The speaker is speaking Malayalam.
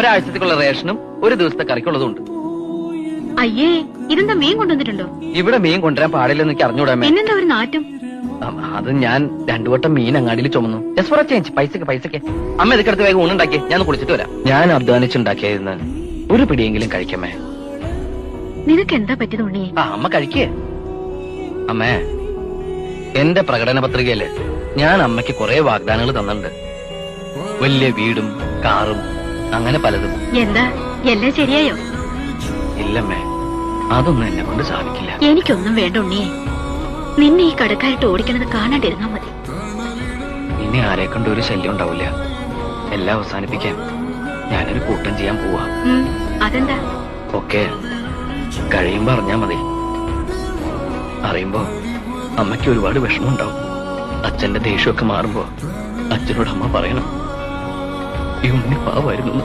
ഒരാഴ്ചത്തേക്കുള്ള റേഷനും ഒരു ദിവസത്തെ കറിക്കുള്ളതും ഉണ്ട്. അയ്യേ, ഇതെന്താ മീൻ കൊണ്ടുവന്നിട്ടുണ്ടോ? ഇവിടെ മീൻ കൊണ്ടുവരാൻ പാടില്ലെന്ന് എനിക്ക് അറിഞ്ഞൂടാമേ. പിന്നെന്താ ഒരു നാറ്റം? അത് ഞാൻ 2 വട്ടം മീൻ അങ്ങാടിയിൽ ചുമന്നു. ജസ്റ്റ് ഫോർ ചേഞ്ച്, പൈസക്ക്. അമ്മ ഇതൊക്കെ വേഗം ഊണുണ്ടാക്കി, ഞാൻ കുളിച്ചിട്ട് വരാം. ഞാൻ അധ്വാനിച്ചുണ്ടാക്കിയതെന്ന് ഒരു പിടിയെങ്കിലും കഴിക്കമ്മേ. നിനക്ക് എന്താ പറ്റിയത് ഉണ്ണിയെ? അമ്മ കഴിക്കേ. അമ്മേ, എന്റെ പ്രകടന പത്രികയില് ഞാൻ അമ്മയ്ക്ക് കുറെ വാഗ്ദാനങ്ങൾ തന്നിട്ടുണ്ട്. വലിയ വീടും കാറും അങ്ങനെ പലതും. എന്താ എല്ലാം ശരിയായോ? ഇല്ലമ്മേ, അതൊന്നും എന്നെ കൊണ്ട് സാധിക്കില്ല. എനിക്കൊന്നും വേണ്ട ഉണ്ണിയെ. നിന്നെ ഈ കടക്കാരിട്ട് ഓടിക്കണത് കാണാണ്ടിരുന്നാ മതി. ഇനി ആരെ കൊണ്ട് ഒരു ശല്യം ഉണ്ടാവില്ല. എല്ലാം അവസാനിപ്പിക്കാൻ ഞാനൊരു കൂട്ടം ചെയ്യാൻ പോവാ. അതെന്താ? ഒക്കെ കഴിയുമ്പോ അറിഞ്ഞാ മതി. അറിയുമ്പോ അമ്മയ്ക്ക് ഒരുപാട് വിഷമം ഉണ്ടാവും. അച്ഛന്റെ ദേഷ്യമൊക്കെ മാറുമ്പോ അച്ഛനോട് അമ്മ പറയണം, ഈ ഉണ്ണി പാവായിരുന്നു.